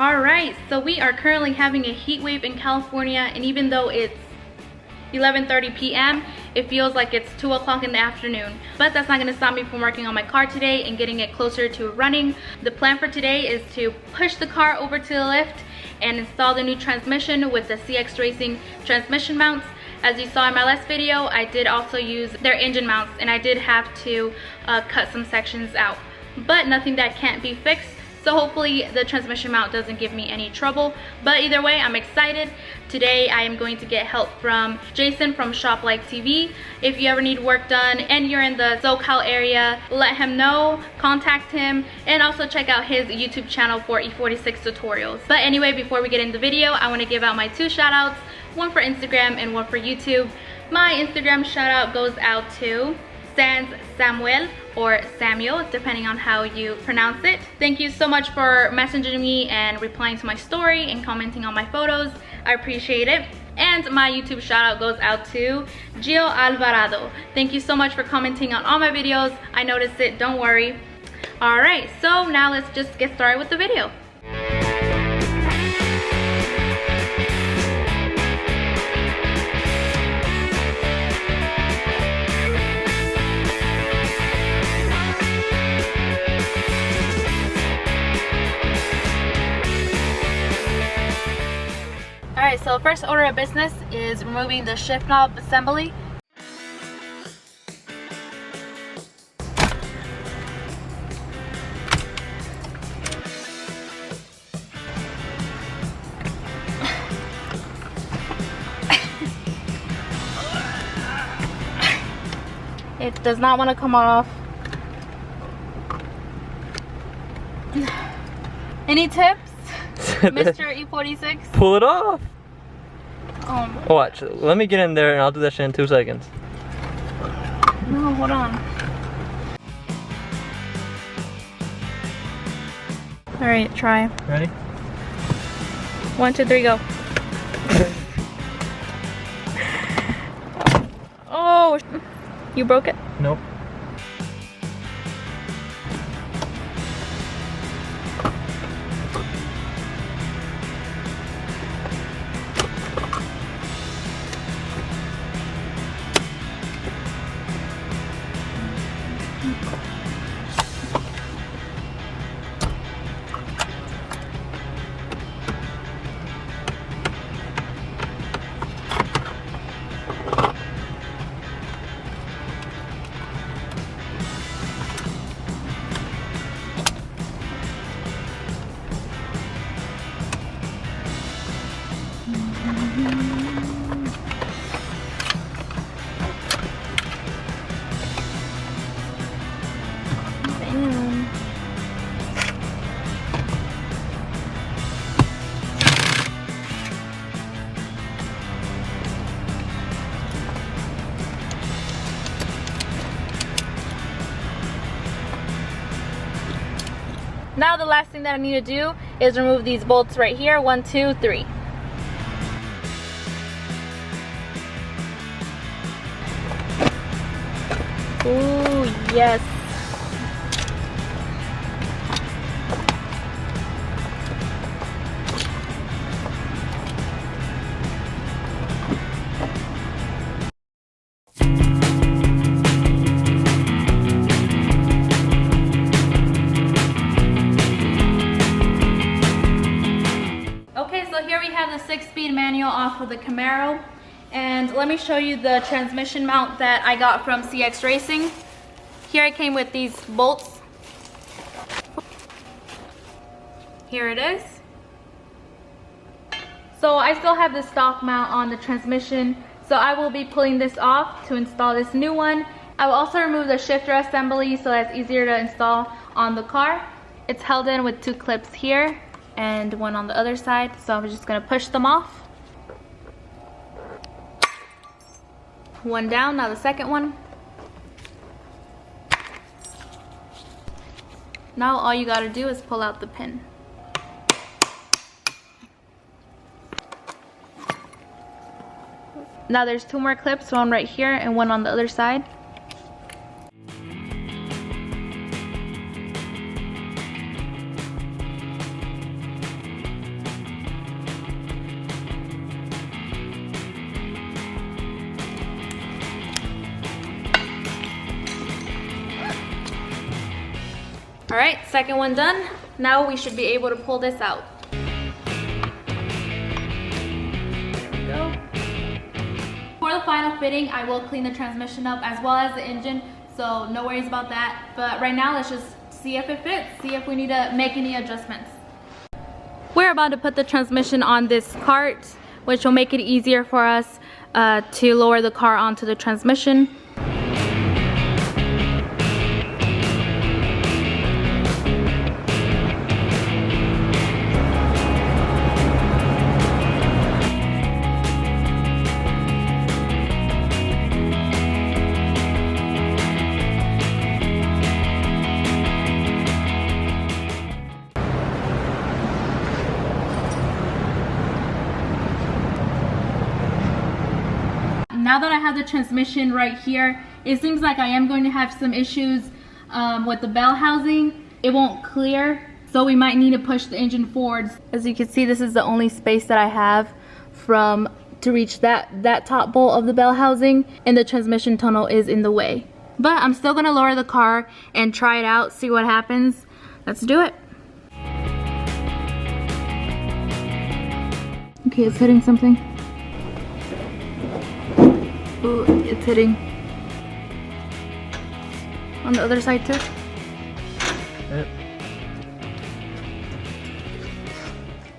Alright, so we are currently having a heat wave in California, and even though it's 11:30 p.m. it feels like it's 2 o'clock in the afternoon. But that's not going to stop me from working on my car today and getting it closer to running. The plan for today is to push the car over to the lift and install the new transmission with the CX Racing transmission mounts. As you saw in my last video, I did also use their engine mounts, and I did have to cut some sections out, but nothing that can't be fixed. So hopefully the transmission mount doesn't give me any trouble. But either way, I'm excited. Today I am going to get help from Jason from Shop Like TV. If you ever need work done and you're in the SoCal area, let him know, contact him, and also check out his YouTube channel for E46 tutorials. But anyway, before we get into the video, I want to give out my 2 shout outs, one for Instagram and one for YouTube. My Instagram shout out goes out to Sans Samuel, or Samuel, depending on how you pronounce it. Thank you so much for messaging me and replying to my story and commenting on my photos. I appreciate it. And my YouTube shout out goes out to Gio Alvarado. Thank you so much for commenting on all my videos. I noticed it, don't worry. Alright, so now let's just get started with the video. Alright, so first order of business is removing the shift knob assembly. It does not want to come off. Any tips, Mr. E46? Pull it off. Watch, let me get in there and I'll do that shit in 2 seconds. No, hold on. Alright, try. Ready? 1, 2, 3, go. Oh, you broke it? Nope. Now the last thing that I need to do is remove these bolts right here. 1, 2, 3. Ooh, yes. The 6-speed manual off of the Camaro, and let me show you the transmission mount that I got from CX Racing. Here it came with these bolts. Here it is. So I still have the stock mount on the transmission, so I will be pulling this off to install this new one. I will also remove the shifter assembly so that's easier to install on the car. It's held in with 2 clips here and 1 on the other side, so I'm just gonna push them off. 1 down, now the second one. Now all you gotta do is pull out the pin. Now there's 2 more clips, one right here and one on the other side. All right, second one done. Now we should be able to pull this out. Go. For the final fitting, I will clean the transmission up as well as the engine, so no worries about that. But right now, let's just see if it fits, see if we need to make any adjustments. We're about to put the transmission on this cart, which will make it easier for us to lower the car onto the transmission. Now that I have the transmission right here, it seems like I am going to have some issues with the bell housing. It won't clear, so we might need to push the engine forward. As you can see, this is the only space that I have to reach that top bolt of the bell housing, and the transmission tunnel is in the way. But I'm still gonna lower the car and try it out, see what happens. Let's do it. Okay, it's hitting something. Ooh, it's hitting on the other side too. Yep.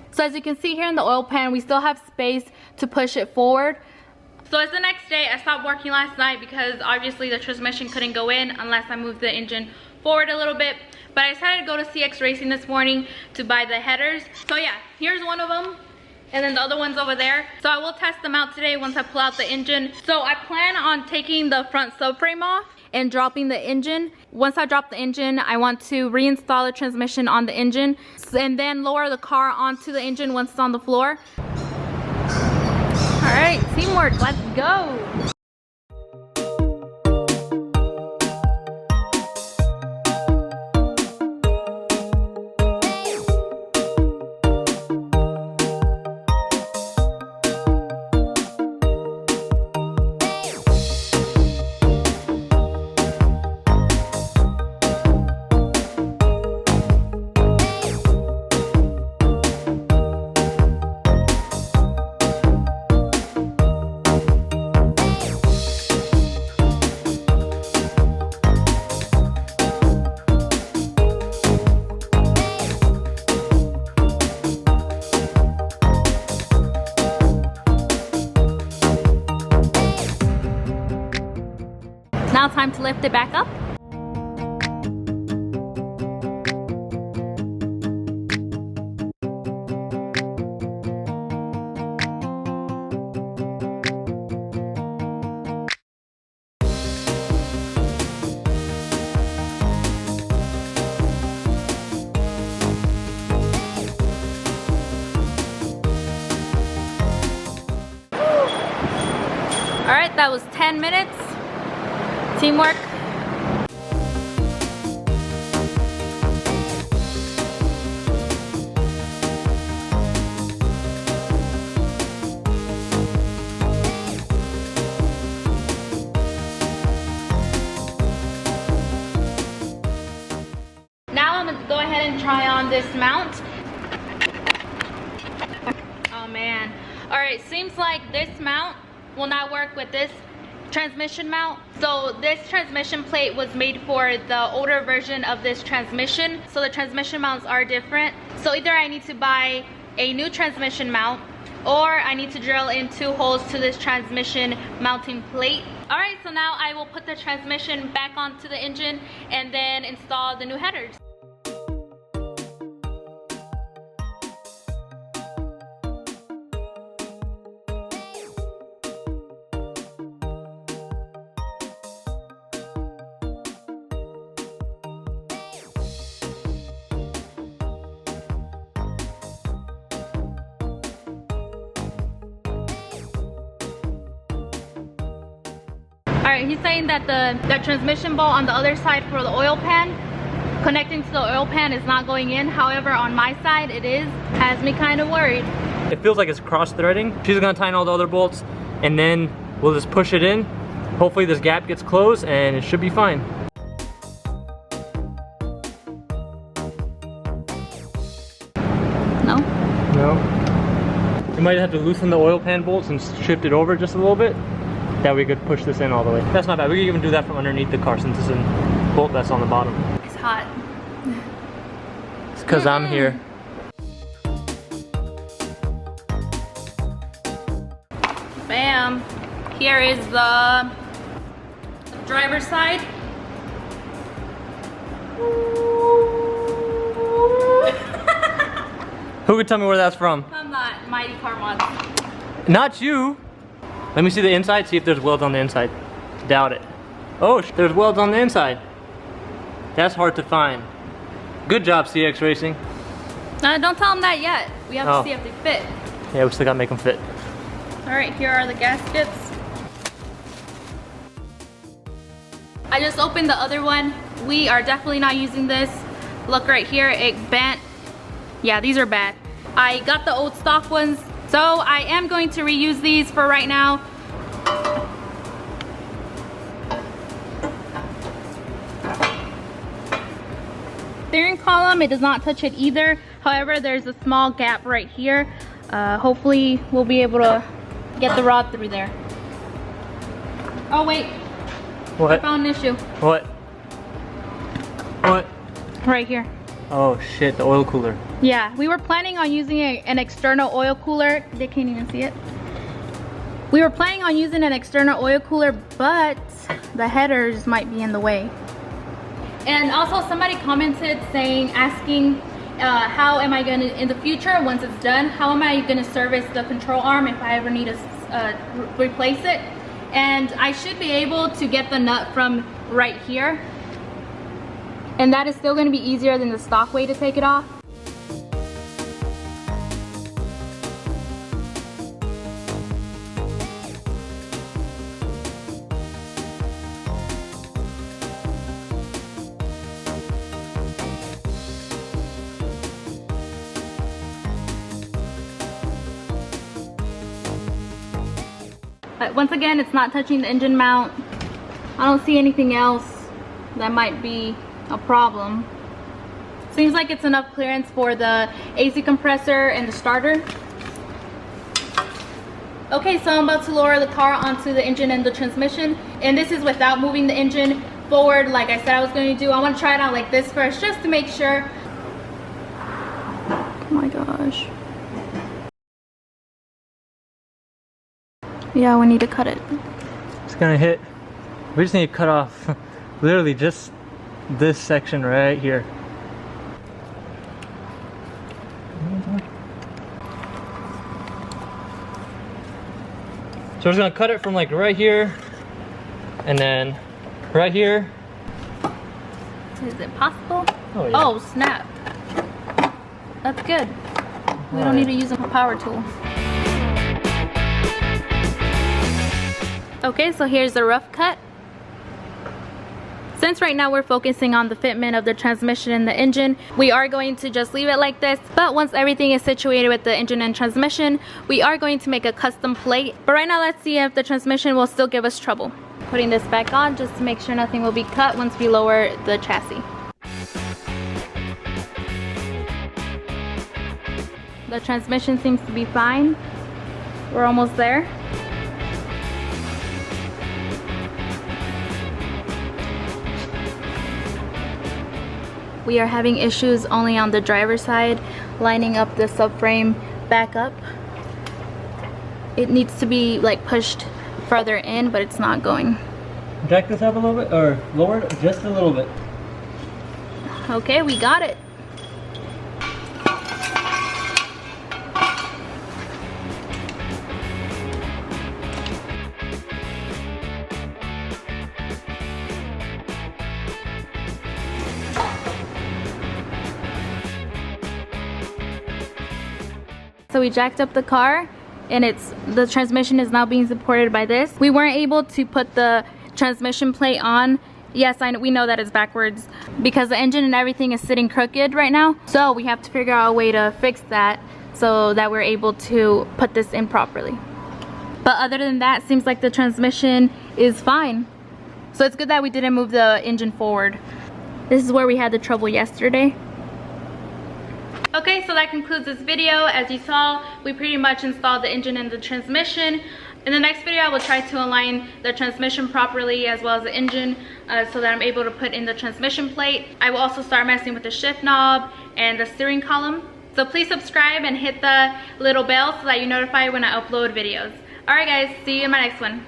So as you can see here in the oil pan, we still have space to push it forward. So it's the next day. I stopped working last night because obviously the transmission couldn't go in unless I moved the engine forward a little bit. But I decided to go to CX Racing this morning to buy the headers. So yeah, here's one of them. And then the other one's over there. So I will test them out today once I pull out the engine. So I plan on taking the front subframe off and dropping the engine. Once I drop the engine, I want to reinstall the transmission on the engine and then lower the car onto the engine once it's on the floor. All right, teamwork, let's go. Now time to lift it back up. All right, that was 10 minutes. Teamwork. Now I'm gonna go ahead and try on this mount. Oh man. All right, seems like this mount will not work with this transmission mount. So this transmission plate was made for the older version of this transmission, so the transmission mounts are different. So either I need to buy a new transmission mount or I need to drill in 2 holes to this transmission mounting plate. All right, so now I will put the transmission back onto the engine and then install the new headers. Alright, he's saying that the transmission bolt on the other side for the oil pan, connecting to the oil pan, is not going in. However, on my side it is. Has me kind of worried. It feels like it's cross-threading. She's gonna tighten all the other bolts and then we'll just push it in. Hopefully this gap gets closed and it should be fine. No. You might have to loosen the oil pan bolts and shift it over just a little bit. That we could push this in all the way. That's not bad. We could even do that from underneath the car since it's a bolt that's on the bottom. It's hot. It's because I'm here. Bam. Here is the driver's side. Who could tell me where that's from? I'm not Mighty Car Mods. Not you. Let me see the inside, see if there's welds on the inside. Doubt it. Oh, there's welds on the inside. That's hard to find. Good job, CX Racing. Don't tell them that yet. We have to see if they fit. Yeah, we still gotta make them fit. All right, here are the gaskets. I just opened the other one. We are definitely not using this. Look right here, it bent. Yeah, these are bad. I got the old stock ones, so I am going to reuse these for right now. Steering column, it does not touch it either. However, there's a small gap right here. Hopefully we'll be able to get the rod through there. Oh wait. What? I found an issue. What? What? Right here. Oh shit, the oil cooler. Yeah, we were planning on using an external oil cooler. They can't even see it. We were planning on using an external oil cooler, but the headers might be in the way. And also somebody commented asking how am I gonna, in the future, once it's done, how am I gonna service the control arm if I ever need to replace it? And I should be able to get the nut from right here. And that is still gonna be easier than the stock way to take it off. But once again, it's not touching the engine mount. I don't see anything else that might be a problem. Seems like it's enough clearance for the AC compressor and the starter. Okay, so I'm about to lower the car onto the engine and the transmission. And this is without moving the engine forward like I said I was going to do. I want to try it out like this first just to make sure. Oh my gosh. Yeah, we need to cut it. It's gonna hit. We just need to cut off literally just this section right here. So we're just gonna cut it from like right here and then right here. Is it possible? Oh, yeah. Oh snap. That's good. We don't need to use a power tool. Okay, so here's the rough cut. Since right now we're focusing on the fitment of the transmission and the engine, we are going to just leave it like this. But once everything is situated with the engine and transmission, we are going to make a custom plate. But right now, let's see if the transmission will still give us trouble. Putting this back on just to make sure nothing will be cut once we lower the chassis. The transmission seems to be fine. We're almost there. We are having issues only on the driver's side, lining up the subframe back up. It needs to be like pushed further in, but it's not going. Jack this up a little bit, or lower it just a little bit. Okay, we got it. So we jacked up the car and the transmission is now being supported by this. We weren't able to put the transmission plate on. Yes, we know that it's backwards because the engine and everything is sitting crooked right now. So we have to figure out a way to fix that so that we're able to put this in properly. But other than that, seems like the transmission is fine. So it's good that we didn't move the engine forward. This is where we had the trouble yesterday. Okay, so that concludes this video. As you saw, we pretty much installed the engine and the transmission. In the next video, I will try to align the transmission properly as well as the engine so that I'm able to put in the transmission plate. I will also start messing with the shift knob and the steering column. So please subscribe and hit the little bell so that you're notified when I upload videos. Alright guys, see you in my next one.